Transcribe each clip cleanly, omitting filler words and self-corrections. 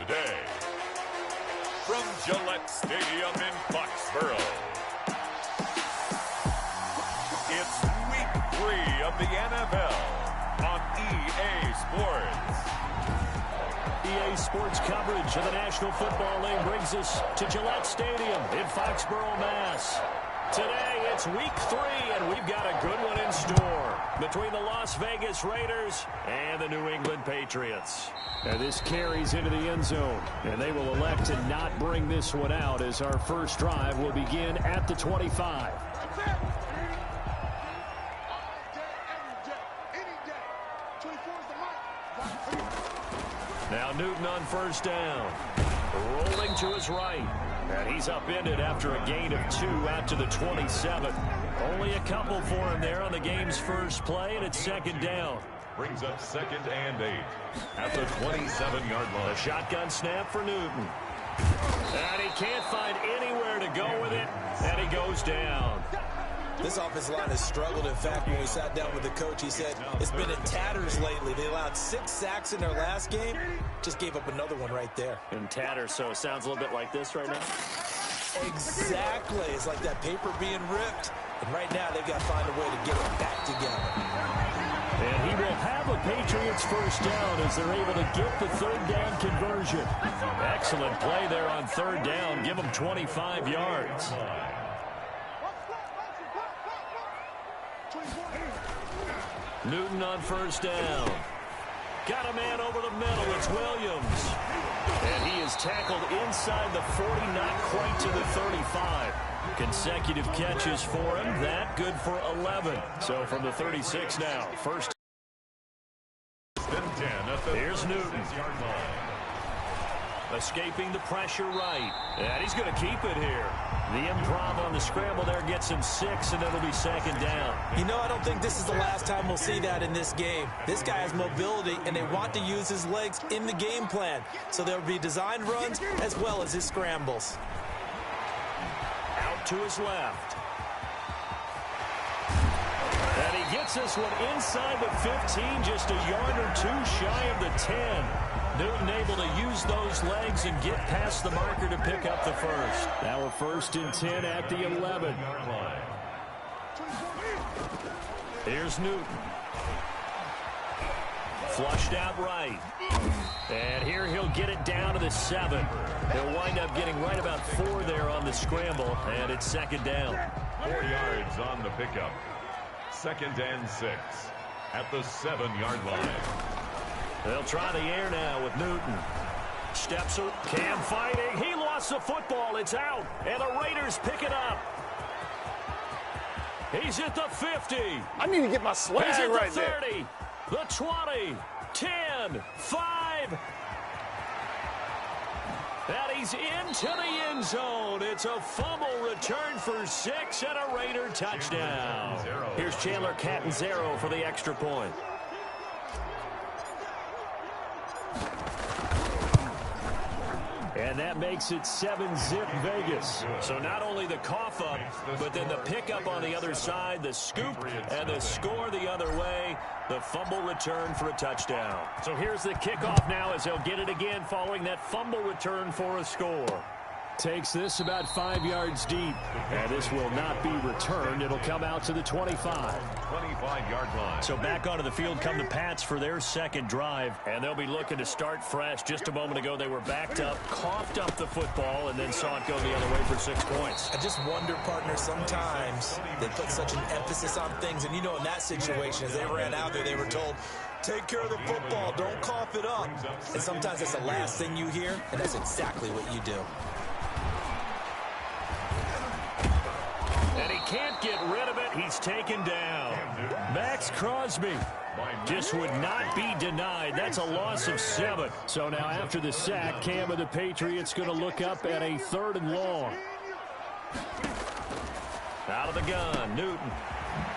today. From Gillette Stadium in Foxborough, it's Week 3 of the NFL on EA Sports. EA Sports coverage of the National Football League brings us to Gillette Stadium in Foxborough, Mass. Today, it's Week 3, and we've got a good one in store between the Las Vegas Raiders and the New England Patriots. And this carries into the end zone, and they will elect to not bring this one out as our first drive will begin at the 25. Now Newton on first down, rolling to his right. And he's upended after a gain of 2 out to the 27. Only a couple for him there on the game's first play, and it's second down. Brings up 2nd and 8 at the 27-yard line. A shotgun snap for Newton. And he can't find anywhere to go with it, and he goes down. This offensive line has struggled. In fact, when we sat down with the coach, he said it's been in tatters lately. They allowed 6 sacks in their last game. Just gave up another one right there. In tatters, so it sounds a little bit like this right now. Exactly. It's like that paper being ripped. And right now, they've got to find a way to get it back together. And he will have a Patriots first down as they're able to get the third down conversion. Excellent play there on third down. Give them 25 yards. Newton on first down. Got a man over the middle. It's Williams. And he is tackled inside the 40, not quite to the 35. Consecutive catches for him. That good for 11. So from the 36 now. First. Here's Newton. Escaping the pressure right. And he's going to keep it here. The improv on the scramble there gets him 6, and it'll be second down. You know, I don't think this is the last time we'll see that in this game. This guy has mobility, and they want to use his legs in the game plan. So there'll be designed runs as well as his scrambles. Out to his left. And he gets this one inside the 15, just a yard or 2 shy of the 10. Newton able to use those legs and get past the marker to pick up the first. Now we're 1st and 10 at the 11. Here's Newton. Flushed out right. And here he'll get it down to the 7. He'll wind up getting right about 4 there on the scramble, and it's second down. 4 yards on the pickup. 2nd and 6 at the 7-yard line. They'll try the air now with Newton. Steps up. Cam fighting. He lost the football. It's out. And the Raiders pick it up. He's at the 50. I need to get my swag He's at right the 30. there. The 20. 10. 5. And he's into the end zone. It's a fumble return for 6 and a Raider touchdown. Here's Chandler Catanzaro for the extra point. And that makes it 7-zip Vegas. So not only the cough up, but then the pickup on the other side, the scoop, and the score the other way, the fumble return for a touchdown. So here's the kickoff now as they'll get it again following that fumble return for a score. Takes this about 5 yards deep. And this will not be returned. It'll come out to the 25. 25-yard line. So back onto the field come the Pats for their second drive. And they'll be looking to start fresh. Just a moment ago, they were backed up, coughed up the football, and then saw it go the other way for 6 points. I just wonder, partner, sometimes they put such an emphasis on things. And, you know, in that situation, as they ran out there, they were told, take care of the football, don't cough it up. And sometimes that's the last thing you hear, and that's exactly what you do. And he can't get rid of it. He's taken down. Max Crosby just would not be denied. That's a loss of 7. So now after the sack, Cam of the Patriots going to look up at a 3rd and long. Out of the gun, Newton.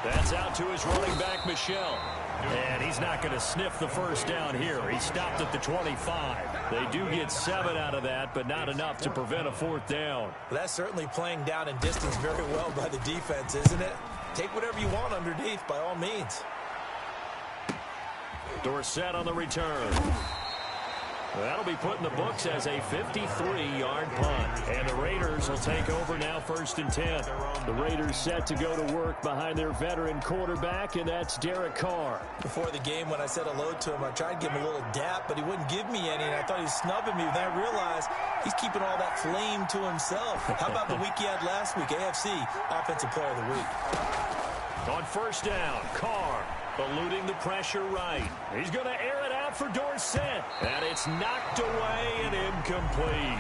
That's out to his running back, Michel. And he's not going to sniff the first down here. He stopped at the 25. They do get 7 out of that, but not enough to prevent a 4th down. Well, that's certainly playing down in distance very well by the defense, isn't it? Take whatever you want underneath, by all means. Dorsett on the return. That'll be put in the books as a 53-yard punt. And the Raiders will take over now 1st and 10. The Raiders set to go to work behind their veteran quarterback, and that's Derek Carr. Before the game, when I said hello to him, I tried to give him a little dap, but he wouldn't give me any, and I thought he was snubbing me. Then I realized he's keeping all that flame to himself. How about the week he had last week? AFC Offensive Player of the Week. On 1st down, Carr eluding the pressure right. He's going to air it out for Dorsett. And it's knocked away and incomplete.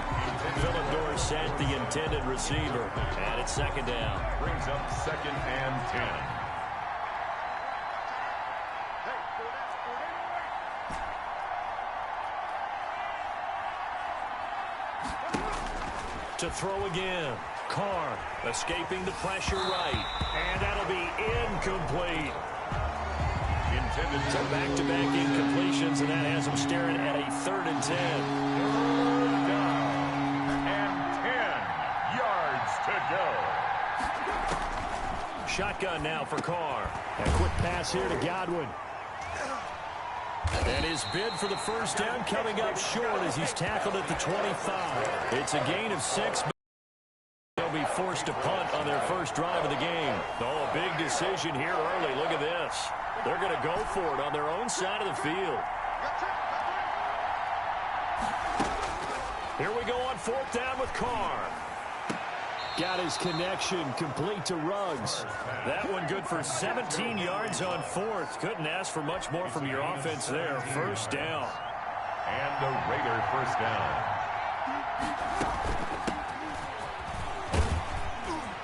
Philip Dorsett, the intended receiver. And it's 2nd down. Brings up 2nd and 10. To throw again. Carr escaping the pressure right. And that'll be incomplete. So back-to-back incompletions, and that has him staring at a 3rd and 10. 3rd down and 10 yards to go. Shotgun now for Carr. A quick pass here to Godwin. And his bid for the 1st down coming up short as he's tackled at the 25. It's a gain of 6. They'll be forced to punt on their 1st drive of the game. Oh, a big decision here early. Look at this. They're going to go for it on their own side of the field. Here we go on 4th down with Carr. Got his connection complete to Ruggs. That one good for 17 yards on 4th. Couldn't ask for much more from your offense there. 1st down. And the Raider 1st down.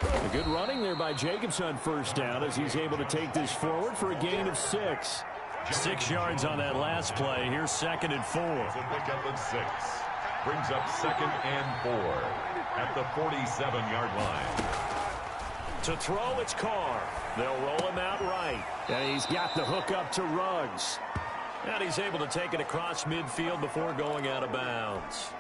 A good running there by Jacobs on 1st down as he's able to take this forward for a gain of 6. 6 yards on that last play. Here's 2nd and 4. So pick up at 6. Brings up 2nd and 4 at the 47-yard line. To throw, it's Carr. They'll roll him out right. And he's got the hook up to Ruggs. And he's able to take it across midfield before going out of bounds.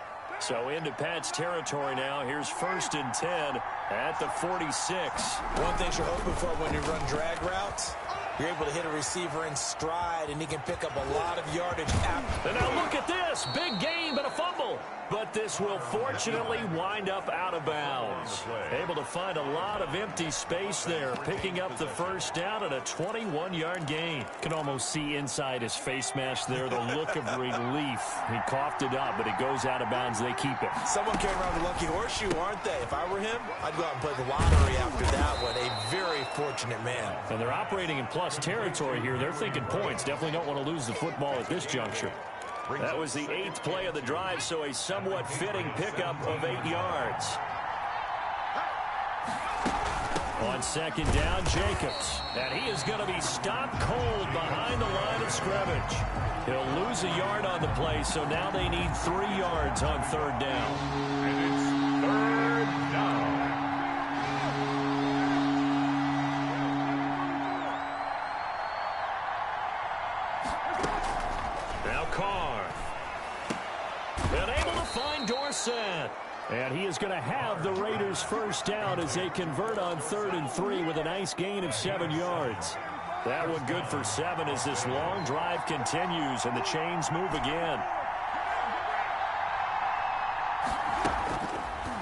So into Pat's territory now. Here's 1st and 10 at the 46. One thing you're hoping for when you run drag routes, you're able to hit a receiver in stride, and he can pick up a lot of yardage after. And now look at this. Big gain, but a fumble. But this will fortunately wind up out of bounds. Able to find a lot of empty space there, picking up the 1st down at a 21-yard gain. Can almost see inside his face mask there the look of relief. He coughed it up, but it goes out of bounds. They keep it. Someone came around the lucky horseshoe, aren't they? If I were him, I'd go out and play the lottery after that one. A very fortunate man. And they're operating in plus territory here. They're thinking points. Definitely don't want to lose the football at this juncture. That was the 8th play of the drive, so a somewhat fitting pickup of 8 yards. On 2nd down, Jacobs. And he is going to be stopped cold behind the line of scrimmage. He'll lose a yard on the play, so now they need 3 yards on 3rd down. And it's 3rd down. Now Carr. And able to find Dorsett. And he is going to have the Raiders' 1st down as they convert on 3rd and 3 with a nice gain of 7 yards. That one good for 7 as this long drive continues and the chains move again.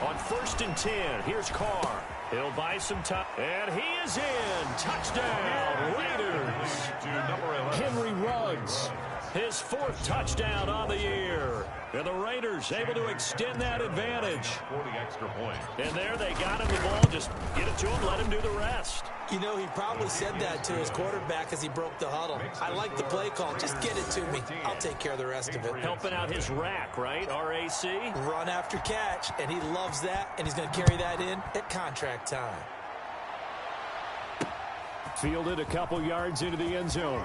On 1st and 10, here's Carr. He'll buy some time. And he is in. Touchdown, Raiders. Henry Ruggs. His 4th touchdown on the year. And the Raiders able to extend that advantage. 40 extra point. And there they got him the ball. Just get it to him, let him do the rest. You know, he probably said that to his quarterback as he broke the huddle. I like the play call. Just get it to me. I'll take care of the rest of it. Helping out his rack, right? R-A-C? Run after catch, and he loves that, and he's going to carry that in at contract time. Fielded a couple yards into the end zone.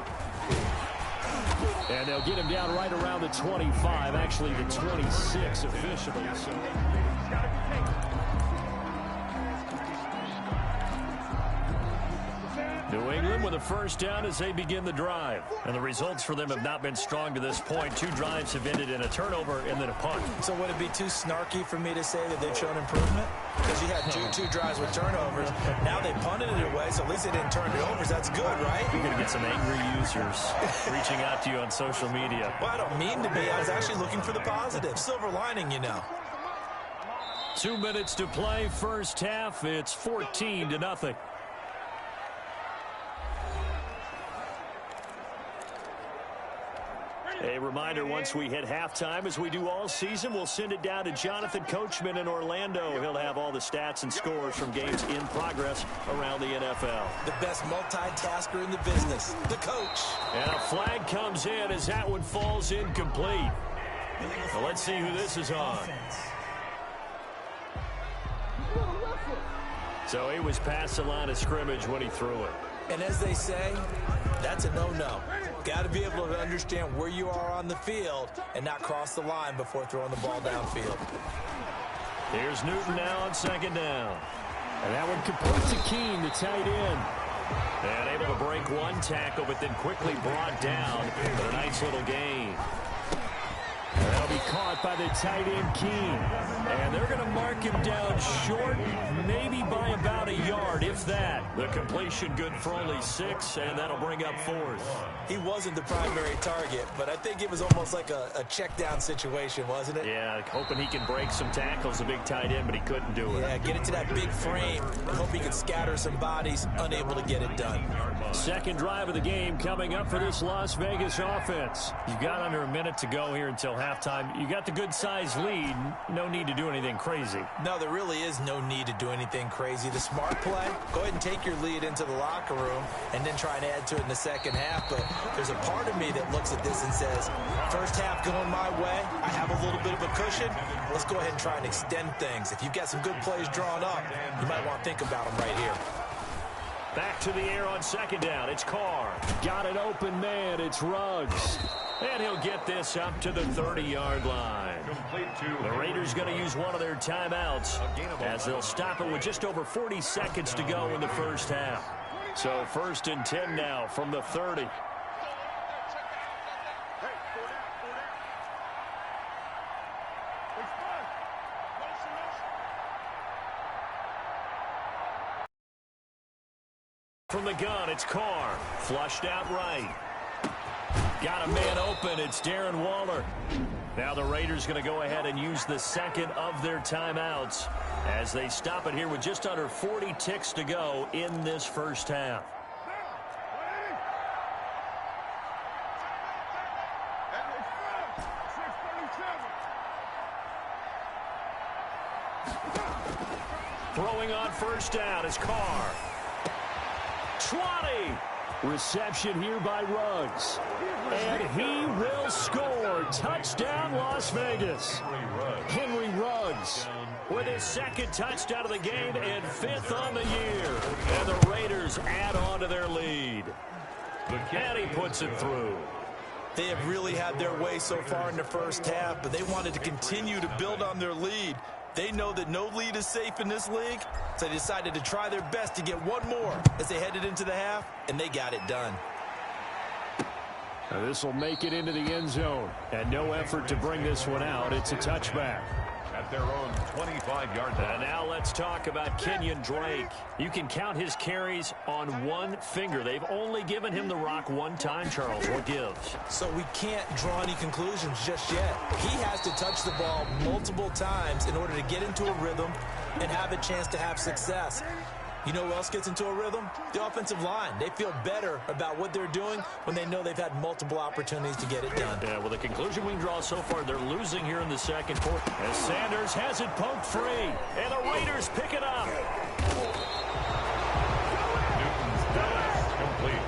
And they'll get him down right around the 25, actually the 26 officially. So. New England with with a first down as they begin the drive. And the results for them have not been strong to this point. 2 drives have ended in a turnover and then a punt. So would it be too snarky for me to say that they've shown improvement? Because you had two drives with turnovers. Now they punted it away, so at least they didn't turn it over. So that's good, right? You're going to get some angry users reaching out to you on social media. Well, I don't mean to be. I was actually looking for the positive. Silver lining, you know. 2 minutes to play, first half. It's 14-0. A reminder, once we hit halftime, as we do all season, we'll send it down to Jonathan Coachman in Orlando. He'll have all the stats and scores from games in progress around the NFL. The best multitasker in the business, the coach. And a flag comes in as that one falls incomplete. Well, let's see who this is on. So he was past the line of scrimmage when he threw it. And as they say, that's a no-no. Got to be able to understand where you are on the field and not cross the line before throwing the ball downfield. Here's Newton now on second down. And that one complete to Keene, the tight end. And able to break one tackle, but then quickly brought down for a nice little gain. And that'll be caught by the tight end, Keene. And they're going to mark him down short, maybe by about a yard, if that. The completion good for only 6, and that'll bring up 4th. He wasn't the primary target, but I think it was almost like a check-down situation, wasn't it? Yeah, hoping he can break some tackles, a big tight end, but he couldn't do it. Yeah, get it to that big frame and hope he can scatter some bodies, unable to get it done. Second drive of the game coming up for this Las Vegas offense. You've got under a minute to go here until halftime. You got the good-sized lead. No need to do anything crazy. No, there really is no need to do anything crazy. The smart play, go ahead and take your lead into the locker room and then try and add to it in the second half. But there's a part of me that looks at this and says, first half going my way, I have a little bit of a cushion. Let's go ahead and try and extend things. If you've got some good plays drawn up, you might want to think about them right here. Back to the air on second down. It's Carr. Got an open man. It's Ruggs. And he'll get this up to the 30-yard line. The Raiders going to use one of their timeouts as they'll stop it with just over 40 seconds to go in the first half. So 1st and 10 now from the 30. From the gun, it's Carr. Flushed out right. Got a man open. It's Darren Waller. Now the Raiders going to go ahead and use the second of their timeouts as they stop it here with just under 40 ticks to go in this first half. Throwing on first down is Carr. 20. Reception here by Ruggs. And he will score. Touchdown, Las Vegas. Henry Ruggs with his second touchdown of the game and 5th on the year. And the Raiders add on to their lead. And he puts it through. They have really had their way so far in the first half, but they wanted to continue to build on their lead. They know that no lead is safe in this league, so they decided to try their best to get one more as they headed into the half, and they got it done. Now this will make it into the end zone, and no effort to bring this one out. It's a touchback. At their own 25-yard line. And now let's talk about Kenyon Drake. You can count his carries on one finger. They've only given him the rock one time, Charles. What gives? So we can't draw any conclusions just yet. He has to touch the ball multiple times in order to get into a rhythm and have a chance to have success. You know who else gets into a rhythm? The offensive line. They feel better about what they're doing when they know they've had multiple opportunities to get it done. Yeah, well, the conclusion we can draw so far, they're losing here in the second quarter. As Sanders has it poked free, and the Raiders pick it up. Newton's pass complete.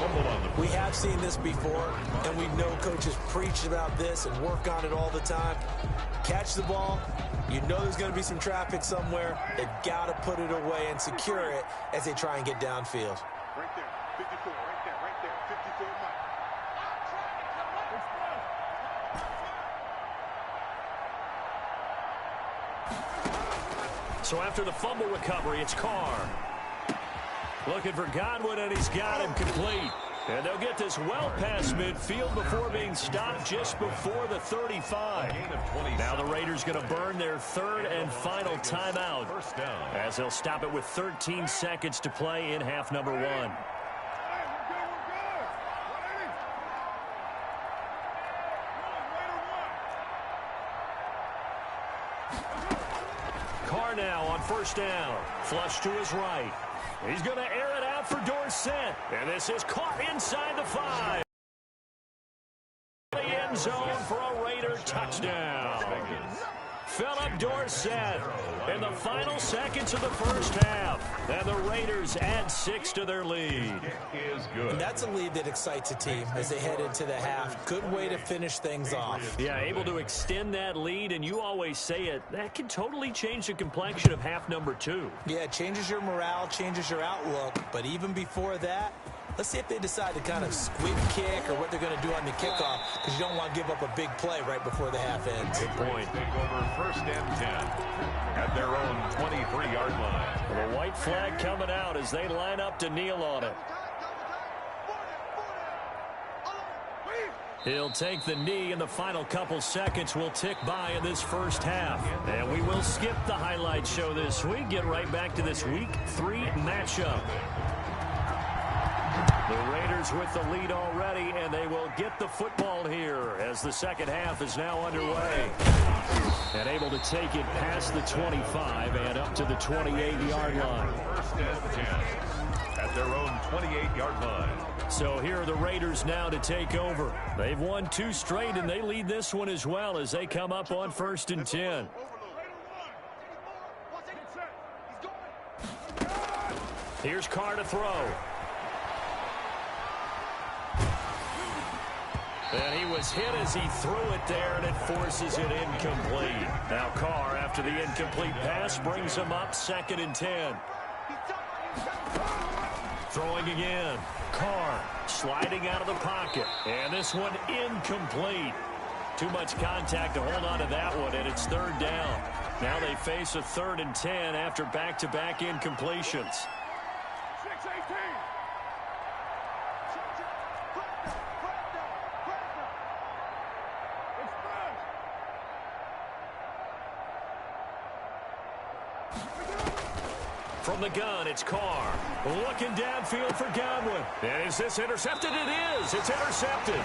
Fumble on the. We have seen this before, and we know coaches preach about this and work on it all the time. Catch the ball. You know there's going to be some traffic somewhere. They've got to put it away and secure it as they try and get downfield. Right there, 54, right there, 54 So after the fumble recovery, it's Carr. Looking for Godwin, and he's got him complete. And they'll get this well past midfield before being stopped just before the 35. Now the Raiders going to burn their third and final timeout as they'll stop it with 13 seconds to play in half number 1. Carr now on first down. Flush to his right. He's going to air it out for Dorsett. And this is caught inside the 5. The end zone for a Raider touchdown. Philip Dorsett in the final seconds of the first half. And the Raiders add 6 to their lead. And that's a lead that excites a team as they head into the half. Good way to finish things off. Yeah, able to extend that lead, and you always say it, that can totally change the complexion of half number 2. Yeah, it changes your morale, changes your outlook. But even before that, let's see if they decide to kind of squib kick or what they're going to do on the kickoff, because you don't want to give up a big play right before the half ends. Good point. Take over first and 10 at their own 23-yard line. The white flag coming out as they line up to kneel on it. He'll take the knee, and the final couple seconds will tick by in this first half. And we will skip the highlight show this week. Get right back to this Week 3 matchup. The Raiders with the lead already, and they will get the football here as the second half is now underway. And able to take it past the 25 and up to the 28-yard line. First and 10 at their own 28-yard line. So here are the Raiders now to take over. They've won 2 straight, and they lead this one as well as they come up on first and 10. Here's Carr to throw. And he was hit as he threw it there, and it forces it incomplete. Now Carr, after the incomplete pass, brings him up second and 10. Throwing again. Carr sliding out of the pocket. And this one incomplete. Too much contact to hold on to that one, and it's third down. Now they face a 3rd and 10 after back-to-back incompletions. From the gun, it's Carr. Looking downfield for Godwin. And is this intercepted? It is. It's intercepted.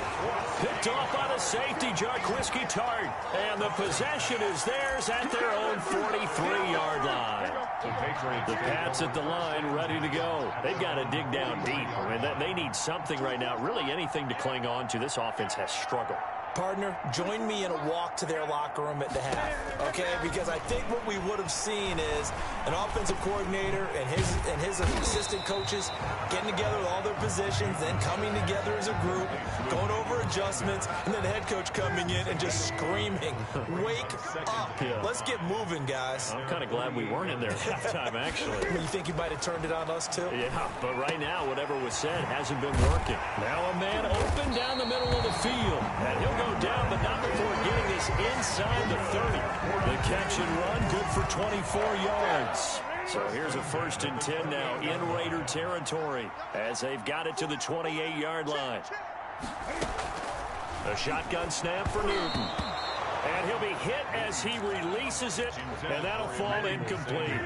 Picked off by the safety, Jarquiski Tart. And the possession is theirs at their own 43-yard line. The Pats at the line, ready to go. They've got to dig down deep. I mean, they need something right now, really anything to cling on to. This offense has struggled. Partner, join me in a walk to their locker room at the half, okay? Because I think what we would have seen is an offensive coordinator and his assistant coaches getting together with all their positions, then coming together as a group, going over adjustments, and then the head coach coming in and just screaming, "Wake up! Yeah. Let's get moving, guys." I'm kind of glad we weren't in there at halftime, actually. You think you might have turned it on us, too? Yeah, but right now, whatever was said hasn't been working. Now a man open down the middle of the field, and he'll go down, but not before getting this inside the 30. The catch and run, good for 24 yards. So here's a 1st and 10 now in Raider territory as they've got it to the 28-yard line. A shotgun snap for Newton. And he'll be hit as he releases it, and that'll fall incomplete.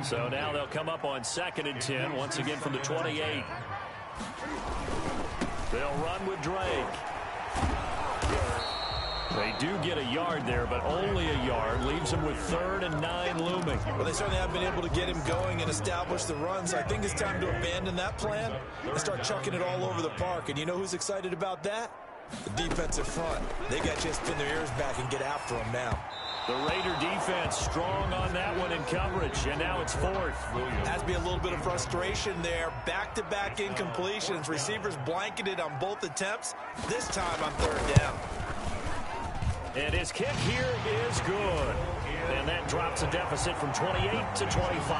So now they'll come up on 2nd and 10, once again from the 28. They'll run with Drake. They do get a yard there, but only a yard. Leaves them with 3rd and 9 looming. Well, they certainly have been able to get him going and establish the run, so I think it's time to abandon that plan and start chucking it all over the park. And you know who's excited about that? The defensive front. They got to just spin their ears back and get after him now. The Raider defense strong on that one in coverage, and now it's 4th. Has to be a little bit of frustration there. Back-to-back incompletions. Receivers blanketed on both attempts. This time on 3rd down. And his kick here is good. And that drops a deficit from 28 to 25.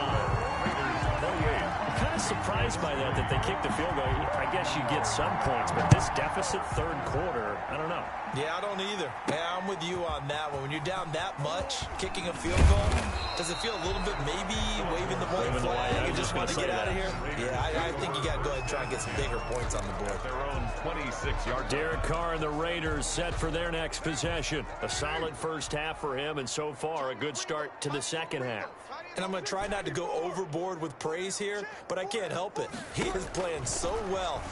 I'm kind of surprised by that they kicked the field goal. I guess you get some points, but this deficit 3rd quarter, I don't know. Yeah, I don't either. Yeah, I'm with you on that one. When you're down that much, kicking a field goal, does it feel a little bit maybe waving the point flag and just want to get out of here? Yeah, I think you got to go ahead and try and get some bigger points on the board. Their own 26-yard. Derek Carr and the Raiders set for their next possession. A solid first half for him, and so far a good start to the second half. And I'm going to try not to go overboard with praise here, but I can't help it. He is playing so well,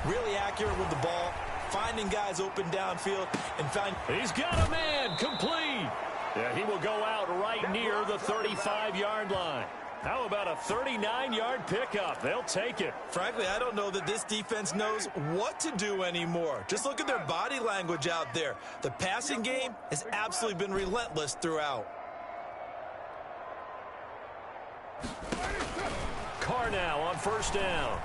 really accurate with the ball, finding guys open downfield, and He's got a man, complete. Yeah, he will go out right near the 35-yard line. How about a 39-yard pickup? They'll take it. Frankly, I don't know that this defense knows what to do anymore. Just look at their body language out there. The passing game has absolutely been relentless throughout. Carr now on first down.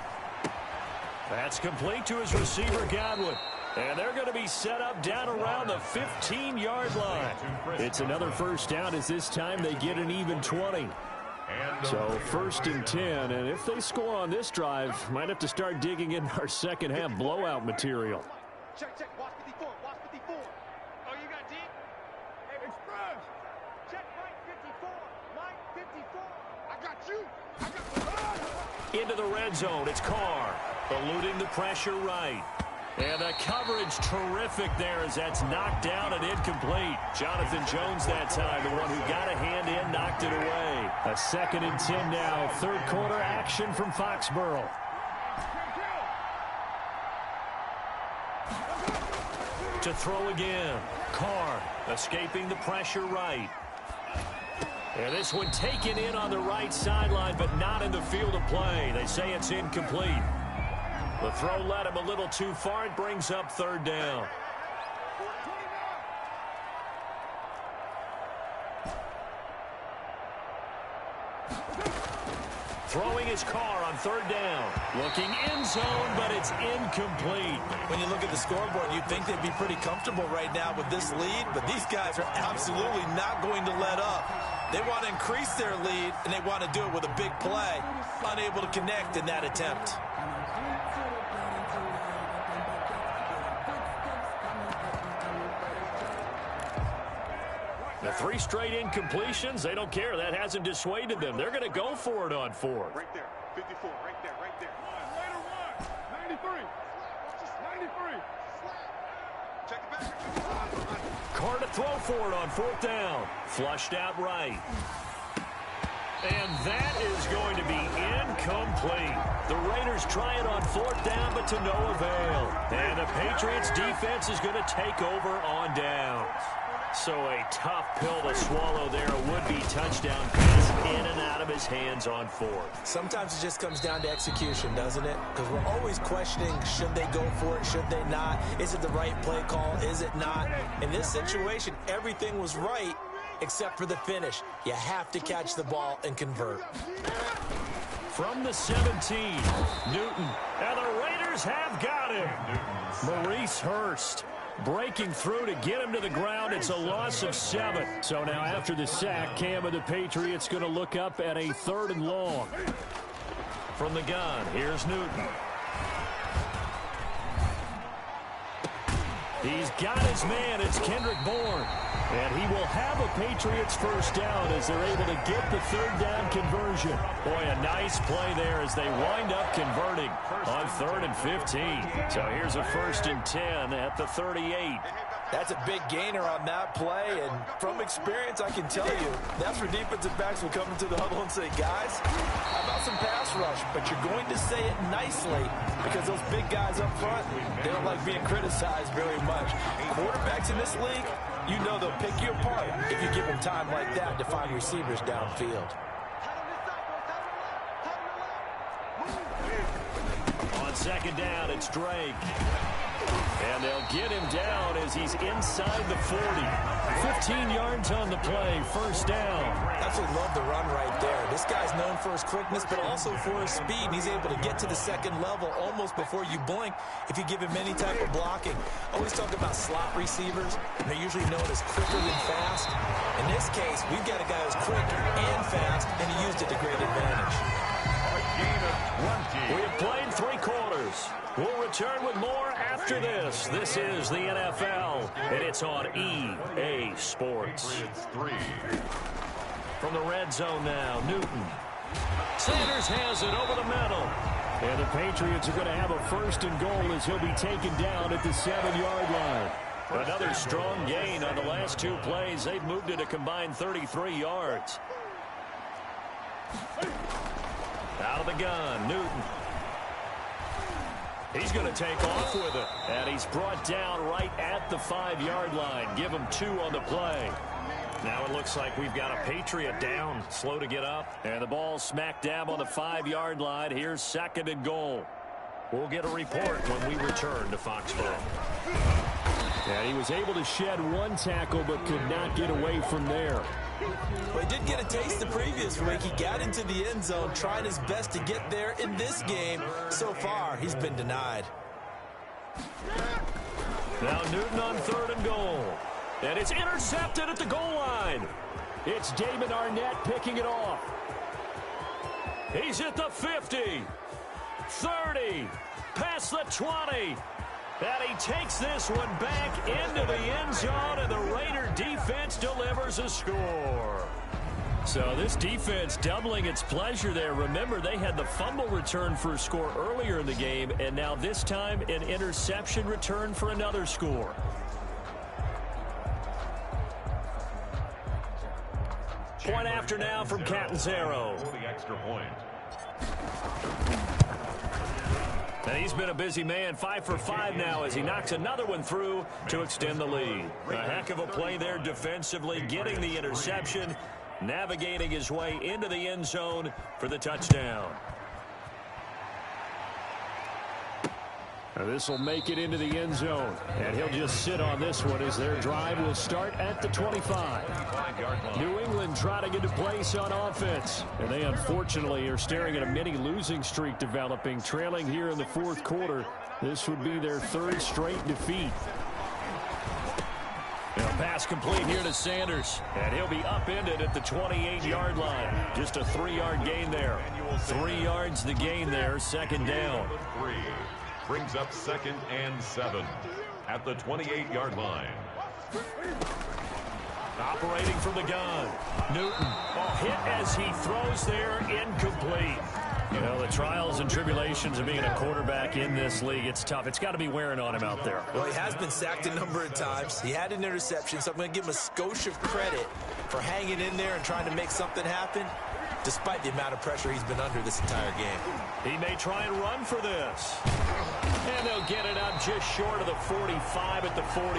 That's complete to his receiver, Godwin. And they're going to be set up down around the 15-yard line. It's another first down as this time they get an even 20. So first and 10, and if they score on this drive, might have to start digging in our second half blowout material. Check, check. Watch 54. Watch 54. Oh, you got deep? Hey, Express. Check Mike 54. Mike 54. I got you. Into the red zone, it's Carr. Eluding the pressure right. And the coverage terrific there as that's knocked down and incomplete. Jonathan Jones that time, the one who got a hand in, knocked it away. A 2nd and 10 now. Third quarter action from Foxborough. To throw again. Carr escaping the pressure right. And this one taken in on the right sideline, but not in the field of play. They say it's incomplete. The throw led him a little too far. It brings up third down. Throwing his Carr on third down. Looking end zone, but it's incomplete. When you look at the scoreboard, you'd think they'd be pretty comfortable right now with this lead, but these guys are absolutely not going to let up. They want to increase their lead, and they want to do it with a big play. Unable to connect in that attempt. The 3 straight incompletions, they don't care. That hasn't dissuaded them. They're going to go for it on 4th. Right there. 54. Right there. Right there. Later one. 93. 93. Check it back. Carr to throw for it on 4th down. Flushed out right. And that is going to be incomplete. The Raiders try it on 4th down, but to no avail. And the Patriots defense is going to take over on downs. So a tough pill to swallow there. A would-be touchdown pass in and out of his hands on 4th. Sometimes it just comes down to execution, doesn't it? Because we're always questioning, should they go for it, should they not? Is it the right play call, is it not? In this situation, everything was right except for the finish. You have to catch the ball and convert. From the 17, Newton. And the Raiders have got him. Maurice Hurst breaking through to get him to the ground. It's a loss of 7. So now after the sack, Cam of the Patriots going to look up at a 3rd and long. From the gun, here's Newton. He's got his man. It's Kendrick Bourne. And he will have a Patriots first down as they're able to get the 3rd down conversion. Boy, a nice play there as they wind up converting on 3rd and 15. So here's a 1st and 10 at the 38. That's a big gainer on that play, and from experience, I can tell you, that's where defensive backs will come into the huddle and say, guys, how about some pass rush? But you're going to say it nicely because those big guys up front, they don't like being criticized very much. Quarterbacks in this league, you know they'll pick you apart if you give them time like that to find receivers downfield. On 2nd down, it's Drake. And they'll get him down as he's inside the 40. 15 yards on the play, first down. Absolutely love the run right there. This guy's known for his quickness, but also for his speed. He's able to get to the 2nd level almost before you blink if you give him any type of blocking. Always talk about slot receivers. They're usually known as quicker than fast. In this case, we've got a guy who's quick and fast, and he used it to great advantage. We have played 3 quarters. We'll return with more after this. This is the NFL, and it's on EA Sports. From the red zone now, Newton. Sanders has it over the middle. And the Patriots are going to have a 1st and goal as he'll be taken down at the 7-yard line. Another strong gain on the last 2 plays. They've moved it a combined 33 yards. Out of the gun, Newton. He's going to take off with it. And he's brought down right at the 5-yard line. Give him 2 on the play. Now it looks like we've got a Patriot down, slow to get up. And the ball smack dab on the 5-yard line. Here's 2nd and goal. We'll get a report when we return to Foxborough. And he was able to shed 1 tackle but could not get away from there. Well, he did get a taste the previous week. He got into the end zone, trying his best to get there in this game. So far, he's been denied. Now Newton on 3rd and goal. And it's intercepted at the goal line. It's Damon Arnett picking it off. He's at the 50, 30, past the 20. And he takes this one back into the end zone, and the Raider defense delivers a score. So this defense doubling its pleasure there. Remember, they had the fumble return for a score earlier in the game, and now this time an interception return for another score. Point after now from Catanzaro. For the extra point. And he's been a busy man, 5 for 5 now as he knocks another one through to extend the lead. A heck of a play there defensively, getting the interception, navigating his way into the end zone for the touchdown. This will make it into the end zone, and he'll just sit on this one as their drive will start at the 25. New England trying to get to place on offense, and they unfortunately are staring at a mini losing streak developing, trailing here in the 4th quarter. This would be their 3rd straight defeat. And a pass complete here to Sanders, and he'll be upended at the 28-yard line. Just a 3-yard gain there. 3 yards the gain there, 2nd down. Brings up 2nd and 7 at the 28-yard line. Operating from the gun. Newton. Hit as he throws there, incomplete. You know, the trials and tribulations of being a quarterback in this league, it's tough. It's got to be wearing on him out there. Well, he has been sacked a number of times. He had an interception, so I'm going to give him a skosh of credit for hanging in there and trying to make something happen, despite the amount of pressure he's been under this entire game. He may try and run for this. And they'll get it up just short of the 45 at the 44.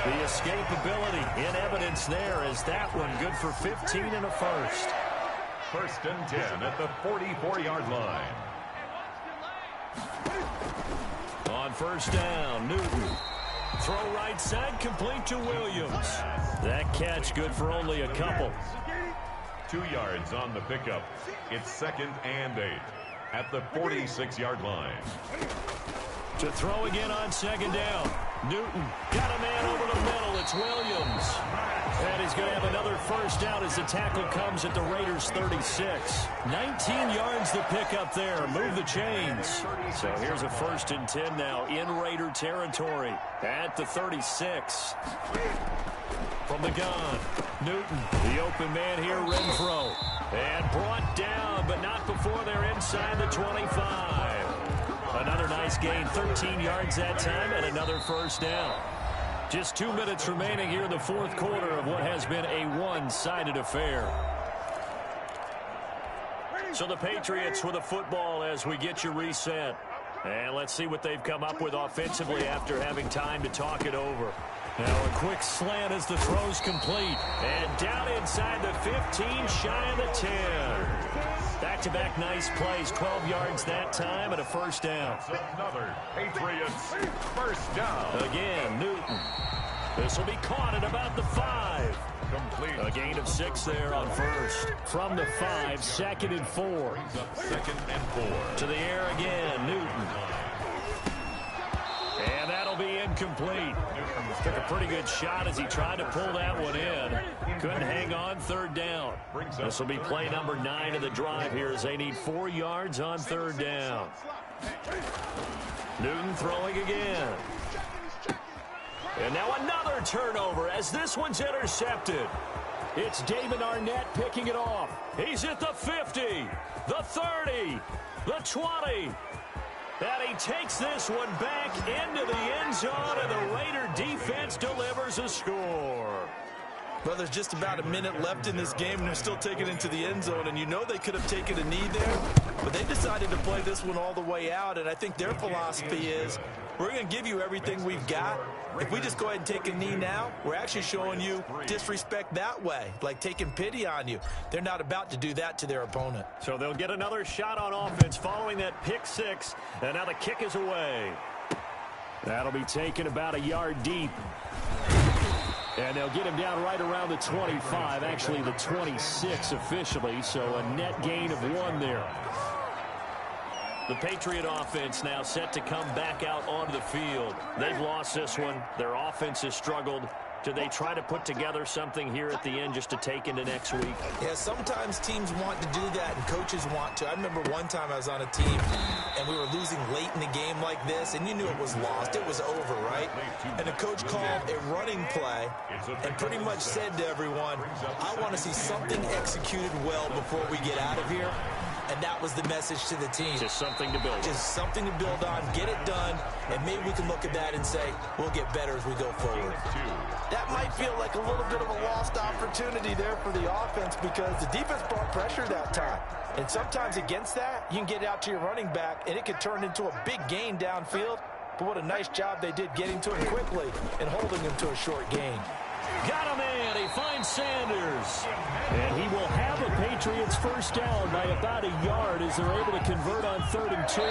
The escapability in evidence there as that one good for 15 and a 1st. 1st and 10 at the 44-yard line. On 1st down, Newton. Throw right side, complete to Williams. That catch good for only a couple. 2 yards on the pickup. It's 2nd and 8 at the 46-yard line. To throw again on 2nd down. Newton got a man over the middle. It's Williams. And he's going to have another 1st down as the tackle comes at the Raiders' 36. 19 yards to pick up there. Move the chains. So here's a 1st and 10 now in Raider territory at the 36. From the gun, Newton, the open man here, Renfro. And brought down, but not before they're inside the 25. Another nice gain, 13 yards that time, and another 1st down. Just 2 minutes remaining here in the 4th quarter of what has been a one-sided affair. So the Patriots with a football as we get you reset. And let's see what they've come up with offensively after having time to talk it over. Now a quick slant as the throw's complete. And down inside the 15, shy of the 10. Back-to-back nice plays, 12 yards that time and a 1st down. Another Patriots 1st down. Again, Newton. This will be caught at about the 5. Complete. A gain of 6 there on 1st. From the 5, 2nd and 4. Brings up 2nd and 4. To the air again, Newton. And that'll be incomplete. Took a pretty good shot as he tried to pull that one in. Couldn't hang on, 3rd down. This will be play number 9 of the drive here as they need 4 yards on 3rd down. Newton throwing again. And now another turnover as this one's intercepted. It's Damon Arnett picking it off. He's at the 50, the 30, the 20. And he takes this one back into the end zone, and the Raider defense delivers a score. Well, there's just about a minute left in this game, and they're still taking it into the end zone. And you know they could have taken a knee there, but they decided to play this one all the way out. And I think their philosophy is, we're going to give you everything we've got. If we just go ahead and take a knee now, we're actually showing you disrespect that way, like taking pity on you. They're not about to do that to their opponent. So they'll get another shot on offense following that pick six, and now the kick is away. That'll be taken about a yard deep. And they'll get him down right around the 25, actually the 26 officially, so a net gain of 1 there. The Patriot offense now set to come back out onto the field. They've lost this one. Their offense has struggled. Do they try to put together something here at the end just to take into next week? Yeah, sometimes teams want to do that and coaches want to. I remember one time I was on a team and we were losing late in the game like this, and you knew it was lost. It was over, right? And the coach called a running play and pretty much said to everyone, I want to see something executed well before we get out of here. And that was the message to the team. Just something to build on. Just something to build on, get it done, and maybe we can look at that and say, we'll get better as we go forward. That might feel like a little bit of a lost opportunity there for the offense because the defense brought pressure that time. And sometimes against that, you can get out to your running back, and it could turn into a big gain downfield. But what a nice job they did getting to him quickly and holding him to a short gain. Got a man. He finds Sanders. And he will have a Patriots first down by about a yard as they're able to convert on 3rd and 2.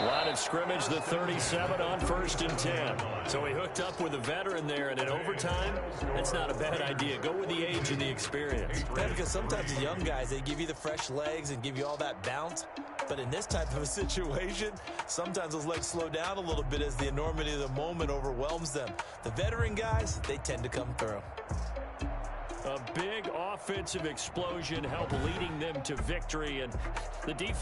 Line of scrimmage, the 37 on 1st and 10. So he hooked up with a veteran there, and in overtime, that's not a bad idea. Go with the age and the experience. Yeah, because sometimes the young guys, they give you the fresh legs and give you all that bounce. But in this type of a situation, sometimes those legs slow down a little bit as the enormity of the moment overwhelms them. The veteran guys, they tend to come through. A big offensive explosion helped leading them to victory, and the defense